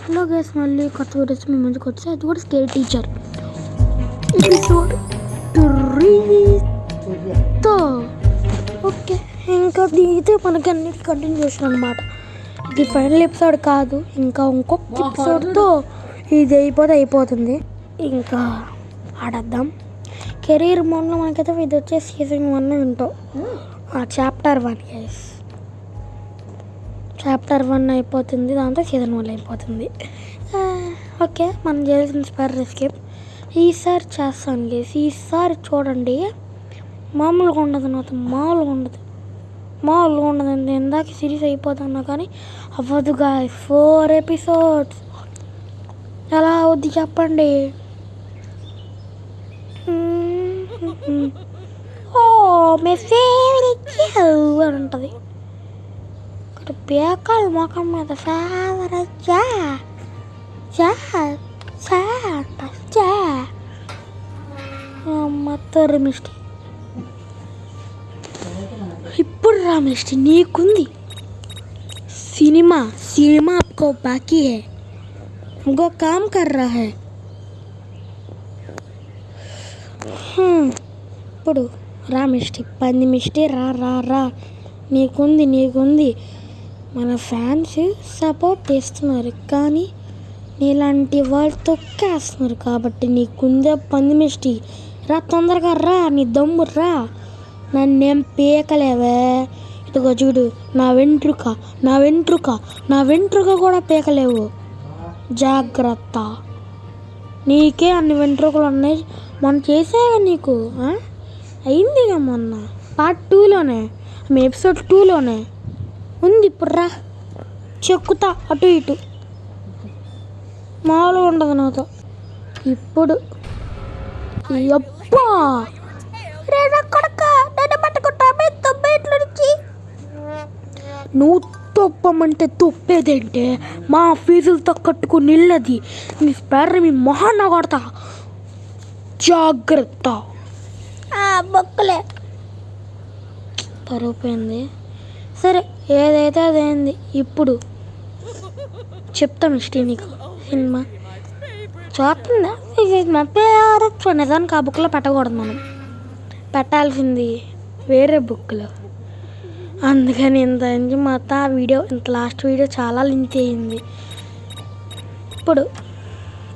Hello guys, మళ్ళీ కొత్త videos మీ ముందుకు వచ్చి అది కూడా స్కేర్ టీచర్ ఎపిసోడ్ 3తో ఓకే. ఇంకా ఇది మనకి అన్నిటి కంటిన్యూషన్ అనమాట. ఇది ఫైనల్ ఎపిసోడ్ కాదు, ఇంకా ఇంకొక ఎపిసోడ్తో ఇది అయిపోతుంది. ఇంకా ఆడద్దాం. కెరీర్ మోడ్లో మనకైతే ఇది వచ్చేసి సీజన్ 1 వింటో చాప్టర్ 1 గైస్. చాప్టర్ 1 అయిపోతుంది, దాంతో సీజన్ 1 అయిపోతుంది. ఓకే, మనం చేయాల్సిన స్పైడర్ ఎస్కేప్ ఈసారి చేస్తాను గేస్. ఈసారి చూడండి, మామూలుగా ఉండదు, నాతో మామూలుగా ఉండదు. ఇందాక సిరీస్ అయిపోతున్నా కానీ అవ్వదుగా. 4 ఎపిసోడ్స్ ఎలా అవుద్ది చెప్పండి? ఓ మై ఫేవరెట్ అని ఉంటుంది పేకాల మొఖం మీద ఫేవరెట్ మొత్తం మిస్టీ. ఇప్పుడు రా మిస్టీ, నీకుంది సినిమా आपको बाकी है, हमको काम कर रहा है. ఇప్పుడు రా మిస్టీ, పంది మిస్టీ, రా నీకుంది. మన ఫ్యాన్స్ సపోర్ట్ చేస్తున్నారు కానీ నీలాంటి వాళ్ళు తొక్కేస్తున్నారు కాబట్టి నీకుందే పంది మిస్టీ. రా, తొందరగా రా, నీ దమ్ము రా, నన్నేం పీకలేవే. ఇదిగో చూడు, నా వెంట్రుక కూడా పీకలేవు, జాగ్రత్త. నీకే అన్ని వెంట్రుకలు ఉన్నాయి, మొన్న చేసేగా నీకు అయిందిగా, మొన్న పార్ట్ 2లోనే, ఎపిసోడ్ 2లోనే ఉంది. ఇప్పుడు రా, చెక్కుతా అటు ఇటు, మామూలుగా ఉండదు నాతో. ఇప్పుడు అబ్బా నువ్వు తొప్పమంటే తొప్పేదేంటే, మా ఫీజులతో కట్టుకుని నిల్లది నీ స్పైడర్ మీ మొహాన్న కొడతా, జాగ్రత్త. బొక్కలే పరువుపోయింది. సరే, ఏదైతే అదేంది. ఇప్పుడు చెప్తా మిస్టీ, నీకు సినిమా చూస్తుందా? మా పేరు నిజానికి ఆ బుక్లో పెట్టకూడదు, మనం పెట్టాల్సింది వేరే బుక్లో. అందుకని ఇంత మొత్తం ఆ వీడియో, ఇంత లాస్ట్ వీడియో చాలా లింక్ అయ్యింది. ఇప్పుడు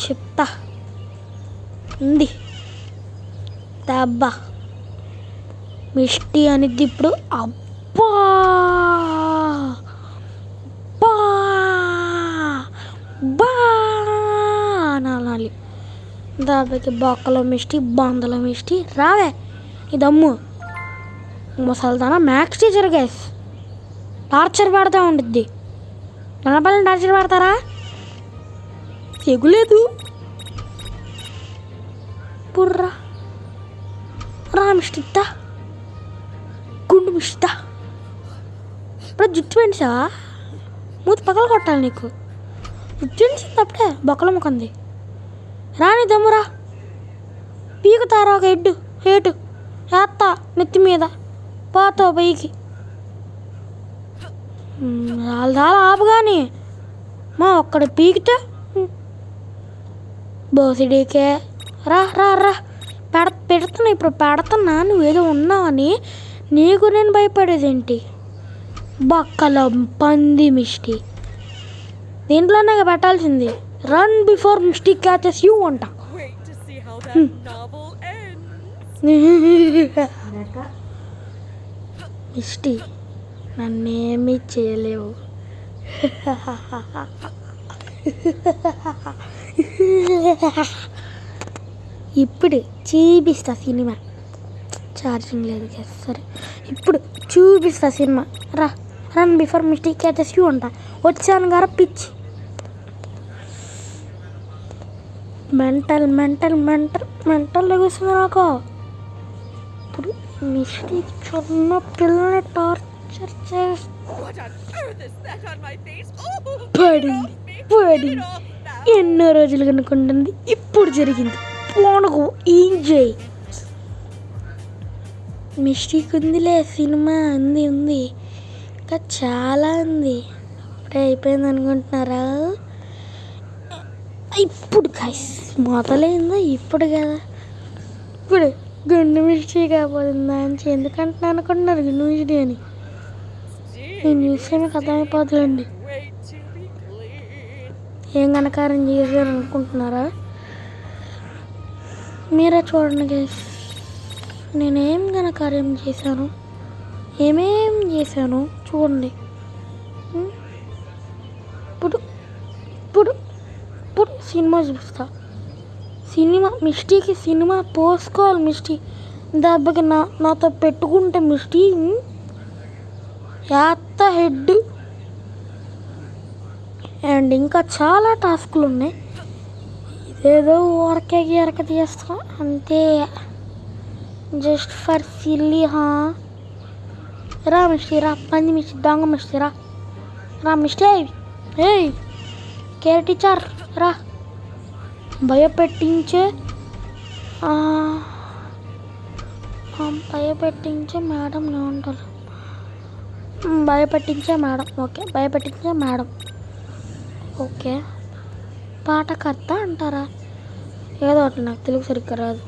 చెప్తా ఉంది దబ్బా మిస్టీ అనేది. ఇప్పుడు అబ్బా అనాలి. దానికి బొక్కలో మిస్టీ, బందలో మిస్టీ, రావే ఇదమ్ము ముసల్దానా. మ్యాథ్స్ టీచర్ గైస్ టార్చర్ పెడతా ఉండిద్ది. నన్నపల్లిని టార్చర్ పెడతారా? ఎగులేదు. పుర్రా రా మిస్టిద్దా, గుండు మిస్టిద్దా. ఇప్పుడు జుట్టు పెంచావా? మూతి పగల కొట్టాలి నీకు. జుట్టు పెంచింది అప్పుడే బొక్కల ముఖంది. రాని దమ్మురా, పీకుతారా ఒక హెడ్ హేటు వేస్తా నెత్తి మీద, పోతావు పైకి. చాలా ఆపుగాని మా ఒక్కడ పీకితే బోసిడీకే. రా పెడుతున్నా, ఇప్పుడు పెడుతున్నా. నువ్వేదో ఉన్నావని నీకు నేను భయపడేదేంటి? బక్కల పంది మిస్టీ, దీంట్లోనే పెట్టాల్సింది. Run before Misty catches you అంట. మిస్టీ నన్నేమీ చేయలేవు. ఇప్పుడు చూపిస్తా సినిమా. ఛార్జింగ్ లేదు కదా, సరే ఇప్పుడు చూపిస్తా సినిమా. రా, run before Misty catches you అంట. వచ్చాను గారా పిచ్చి. మెంటల్ లెగుస్తుంది నాకు. ఇప్పుడు మిస్టీ చిన్న పిల్లని టార్చర్ పడింది. ఎన్నో రోజులు కనుక్కుంటుంది, ఇప్పుడు జరిగింది. పోనుకు ఏం చేయి. మిస్టేక్ ఉందిలే, సినిమా ఉంది ఇంకా చాలా ఉంది. అప్పుడే అయిపోయింది అనుకుంటున్నారా? ఇప్పుడు గైస్ మొదలైందా ఇప్పుడు కదా, ఇప్పుడు గుండు మిస్టీ కాబోతుందా అని ఎందుకంటే అనుకుంటున్నారు గుండు మిస్టీ అని. ఈ న్యూస్ మీకు అర్థమైపోతుందండి. ఏం ఘనకారం చేశారు అనుకుంటున్నారా? మీరే చూడండి గైస్, నేనేం ఘనకార్యం చేశాను, ఏమేం చేశాను చూడండి. ఇప్పుడు ఇప్పుడు ఇప్పుడు సినిమా చూస్తా. సినిమా మిస్టీకి సినిమా పోసుకోవాలి. మిస్టీ దెబ్బకి నాతో పెట్టుకుంటే మిస్టీ యాత్త హెడ్. అండ్ ఇంకా చాలా టాస్కులు ఉన్నాయి. ఇదేదో ఊరకేకి ఎరక తీస్తా అంతే, జస్ట్ ఫర్ సిల్లీ. రా మిస్టీ రా, పంది మిస్టీ, దొంగ మిస్టీ రా, రా మిస్టీ. ఏయ్ కేర్ టీచర్ రా, భయపెట్టించే మేడం ఏమంటారు, భయపెట్టించే మేడం. ఓకే భయపెట్టించే మేడం. ఓకే పాటకర్త అంటారా, ఏదో ఒకటి నాకు తెలుగు సరిగ్గా రాదు.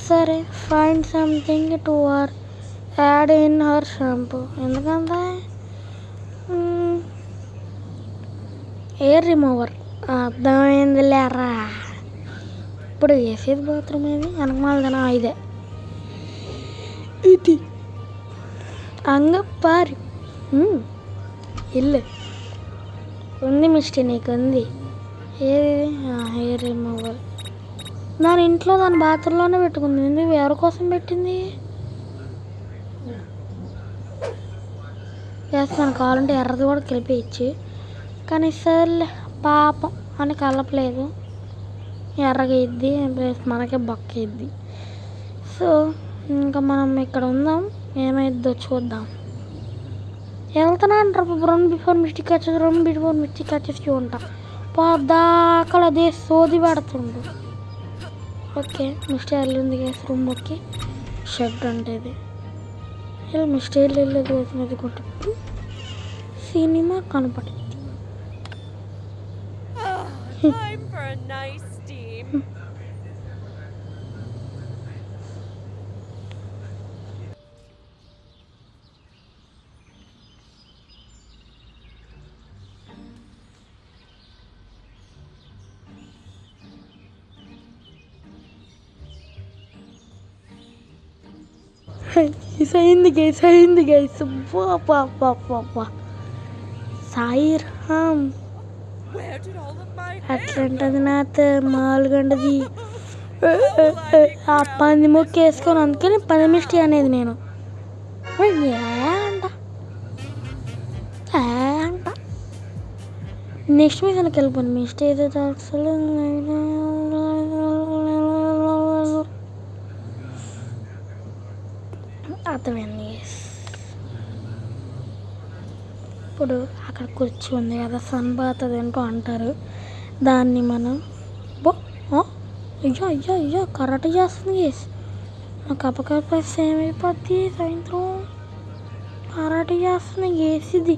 సరే find something to add in her shampoo. ఎందుకంటే ఎయిర్ రిమూవర్ అర్థమైంది లేరా. ఇప్పుడు వేసేది బాత్రూమ్ ఏది వెనకమాలదనా, ఇదే ఇది అంగపారి ఇల్లు ఉంది మిస్టీ, నీకు ఉంది ఏది హెయిర్ రిమూవర్. దాని ఇంట్లో దాని బాత్రూంలోనే పెట్టుకుంది, ఎందుకు ఎవరి కోసం పెట్టింది? వేస్తాను కావాలంటే ఎర్రది కూడా కలిపేయచ్చు, కానీ సర్లే పాపం అని కలపలేదు. ఎర్రగా ఇద్ది ప్లస్ మనకే బొక్క ఇద్ది. సో ఇంకా మనం ఇక్కడ ఉందాం, ఏమైద్దో చూద్దాం. వెళ్తున్నా అంటారు రన్ బిఫోర్ మిస్టేక్ వచ్చేసి, రన్ బిఫోర్ మిస్టేక్ వచ్చేసి ఉంటా పదాకలు అదే సోది పెడుతుండు. ఓకే మిస్టేక్ వెళ్ళింది గ్యాస్ రూమ్లోకి, షెడ్ అంటే ఇది ఇలా మిస్టేక్ వెళ్ళేది వచ్చినది కొట్టు సినిమా కనపడింది. అయింది గైస్ సాయిరామ్ అట్లాంటది నాతో మాలుగండది. ఆ పంది మొక్క వేసుకొని అందుకని పంది మిస్టీ అనేది నేను అంట. నెక్స్ట్ మీదకి వెళ్ళిపోయింది మిస్టీ అయితే అసలు అర్థమైంది. ఇప్పుడు అక్కడ కుర్చీ ఉంది కదా, సన్ బాత్ అదేంటో అంటారు దాన్ని. మనం అయ్యో కరాటే చేస్తుంది గేస్, నాకు అపకల్పేస్తే ఏమైపోద్ది సాయంత్రం. కరాటే చేస్తుంది గేస్, ఇది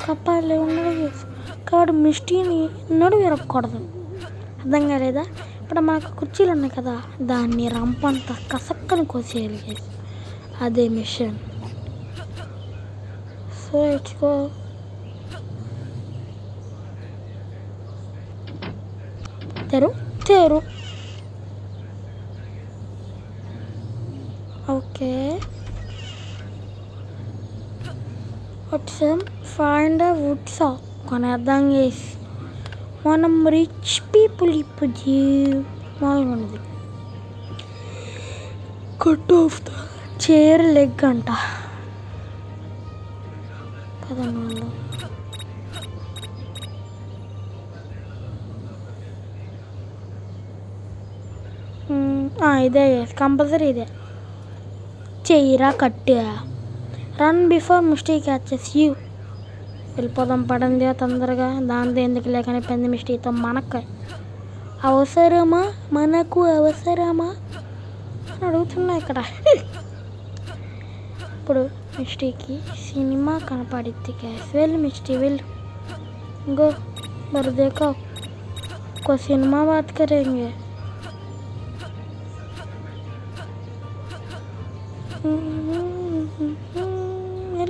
కప్పాలి ఉండదు గేస్. కాబట్టి మిస్టీని నడు విరగకూడదు, అర్థం కాలేదా? ఇప్పుడు మనకు కుర్చీలు ఉన్నాయి కదా, దాన్ని రంపంత కసక్కని కోసేయాలి గేస్, అదే మిషన్. సో ఇచ్చుకో తెరు. ఓకే వచ్చాం, ఫైండ్ వుడ్ షాప్ కొనేద్దాం చేసి. మనం రిచ్ పీపుల్ ఇప్పుడు మాల్గొన్నది. Cut off the chair leg అంట పదమూడు. ఇదే కంపల్సరీ, ఇదే చెయ్యిరా కట్టు. Run before mistake catches you. వెళ్ళిపోదాం పడండి తొందరగా, దాంతో ఎందుకు లేకని పెద్ద మిస్టేక్తో మనకు అవసరమా అని అడుగుతున్నా ఇక్కడ. ఇప్పుడు మిస్టేక్కి సినిమా కనపడిద్ది గ్యాస్. వెళ్ళు మిస్టీ వెళ్ళు, గో మరి దేకో आपको सिनेमा बात करेंगे.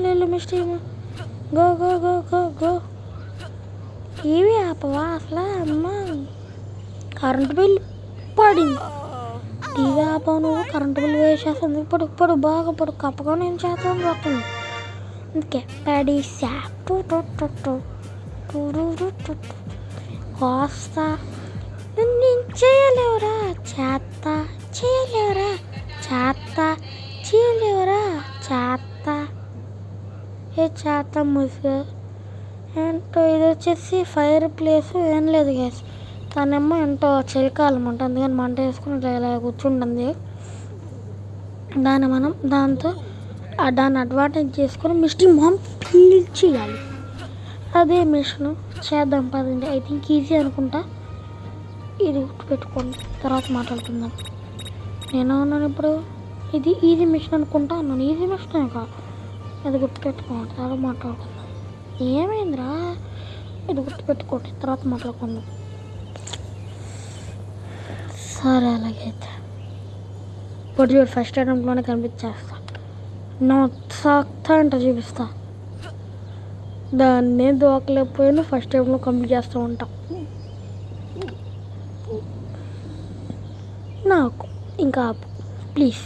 వెళ్ళు Misty go go go go go. TV ఆపవా అసలు? అమ్మ కరెంటు బిల్ పడింది. టీవీ ఆపవు నువ్వు, కరెంటు బిల్ వేసేస్తుంది. ఇప్పుడు ఇప్పుడు బాగా ఇప్పుడు కప్పగా నేను చేస్తాను వస్తుంది. అందుకే పడిసా కోస్తా. నేను చేయలేవురా చేత్త, చేయలేవురా చేత్త, చేయలేవురా చేత్త. ఏ చేత్త ముసుగు ఏంటో. ఇది వచ్చేసి ఫైర్ ప్లేస్ ఏం లేదు గ్యాస్. తనేమో ఏంటో చలికాలం అంట, అందుకని మంట వేసుకుని ఇలా కూర్చుంటుంది. దాంతో దాన్ని అడ్వాంటేజ్ చేసుకొని మిస్టీ మామ్ పీల్ చేయాలి. అదే మిషన్ చేద్దాం పదండి. ఐ థింక్ ఈజీ అనుకుంటా. ఇది పెట్టుకోండి, తర్వాత మాట్లాడుకుందాం. నేను అన్నాను ఇప్పుడు ఇది ఈజీ మిషన్ అనుకుంటా అన్నాను. ఈజీ మిషన్ కాదు, అది గుర్తుపెట్టుకోండి, తర్వాత మాట్లాడుకుందాం. ఏమైందిరా? ఇది గుర్తుపెట్టుకోండి, తర్వాత మాట్లాడుకుందాం. సరే అలాగైతే ఇప్పుడు చూడు, ఫస్ట్ అటెంప్ట్లోనే కనిపించేస్తా. నా సాక్తా అంటే చూపిస్తా. దాన్నే దోకలేకపోయినా ఫస్ట్ టైంలో కంప్లీట్ చేస్తూ ఉంటాం. నాకు ఇంకా ఆపు ప్లీజ్.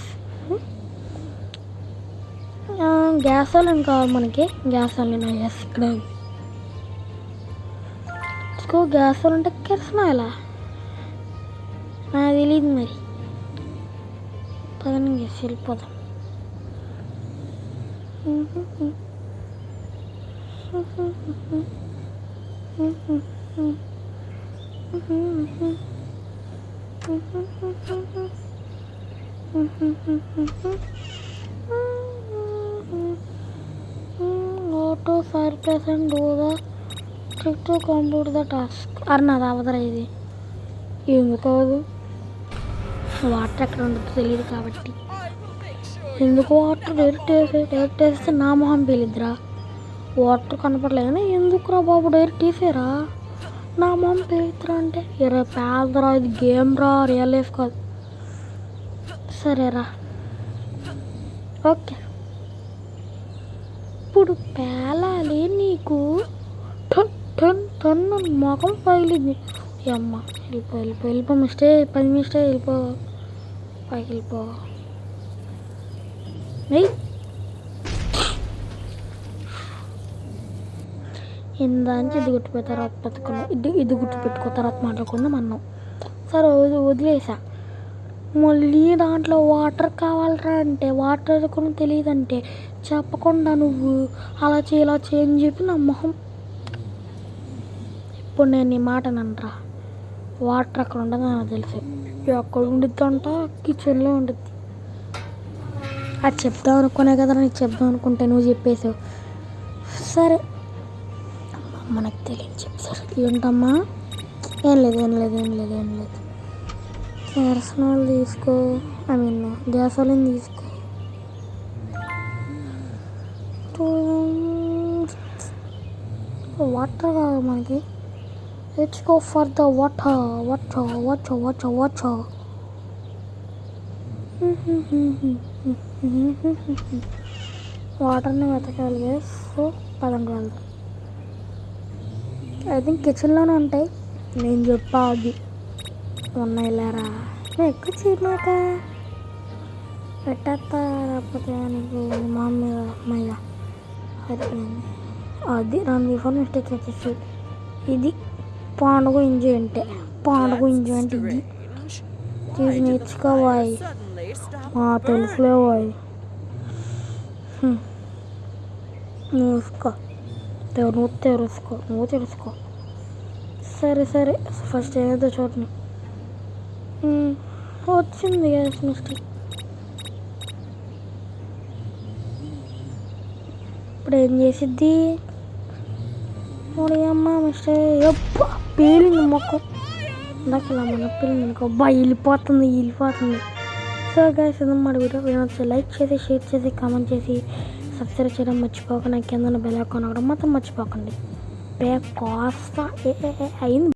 గ్యాస్ వాళ్ళని కావాలి మనకి. గ్యాస్ వాళ్ళని గ్యాస్ ఇక్కడ గ్యాస్ వాళ్ళు అంటే కిరసనాయలా నాకు తెలియదు మరి. పదని గ్యాస్ వెళ్ళిపోదాం. Auto 5% do the trick to complete the task. అన్నది అవదరా ఇది. ఎందుకు వాటర్ ఎక్కడ ఉండదు తెలియదు కాబట్టి. ఎందుకు వాటర్ డైరెక్ట్ వేస్తే నా మొహం పేలిద్దిరా. వాటర్ కనపడలేదు ఎందుకురా బాబు, డైరెక్ట్ తీసేరా నా మొహం పేలిద్దిరా. అంటే ఇరవై పేదరా, ఇది గేమ్ రా, రియల్ లైఫ్ కాదు. సరేరా ఓకే. ఇప్పుడు పేలాలి నీకు. టన్ను మొఖం పగిలింది. అమ్మ వెళ్ళిపో మిస్టేక్ 10 మిస్టేక్ వెళ్ళిపో, పైకి వెళ్ళిపో. ఇందాంచి ఇది గుర్తుపెట్టిన తర్వాత బతుకున్నాం. ఇది గుర్తుపెట్టుకో, తర్వాత మాట్లాడుకుందాం అన్నాం. సరే వదిలేసా. మళ్ళీ దాంట్లో వాటర్ కావాలరా అంటే వాటర్ కూడా తెలియదంటే చెప్పకుండా నువ్వు అలా చేయని చెప్పి నా మొహం. ఇప్పుడు నేను ఈ మాట నంటరా, వాటర్ అక్కడ ఉండదు నాకు తెలుసు. ఎక్కడ ఉండిద్ది అంట, కిచెన్లో ఉండిద్ది. అది చెప్దాం అనుకునే కదా నీకు చెప్దాం అనుకుంటే నువ్వు చెప్పేసావు. సరే మనకు తెలియదు చెప్తారు. ఏంటమ్మా? ఏం లేదు. కిరసనాలు తీసుకో, గ్యాస్ వాళ్ళని తీసుకో. వాటర్ కాదు మనకి. Let's go for the water. వాటర్ని వెతకాలి. సో పదండి వెళ్దాం. ఐ థింక్ కిచెన్లోనే ఉంటాయి. నేను చెప్పా అది ఉన్నాయి లేరా. ఎక్కువ చీమాక పెట్టేస్తా, లేకపోతే నీకు మా మీద అమ్మాయిగా సరిపోయింది. అది 2 బిఫోర్ మిస్టేక్ వచ్చేసి ఇది పండుగ ఎంజాయ్ అంటే ఇది తీసి నేర్చుకోవాయి. తెలుసులేవాయి. నువ్వు తెలుసుకో. సరే ఫస్ట్ ఏదో చూడండి. వచ్చింది గ్యాస్ మిస్టేక్. ఇప్పుడు ఏం చేసిద్ది? అమ్మ మిస్టేక్. ఎప్ప పేలింది మొక్కం. ఇందాక మన పేలింది అనుకో. వెళ్ళిపోతుంది. సో గ్యాస్ మన వీడియో లైక్ చేసి, షేర్ చేసి, కామెంట్ చేసి, సబ్స్క్రైబ్ చేయడం మర్చిపోకండి. కింద బెల్ ఐకాన్ కూడా మాత్రం మర్చిపోకండి. కాస్త అయింది.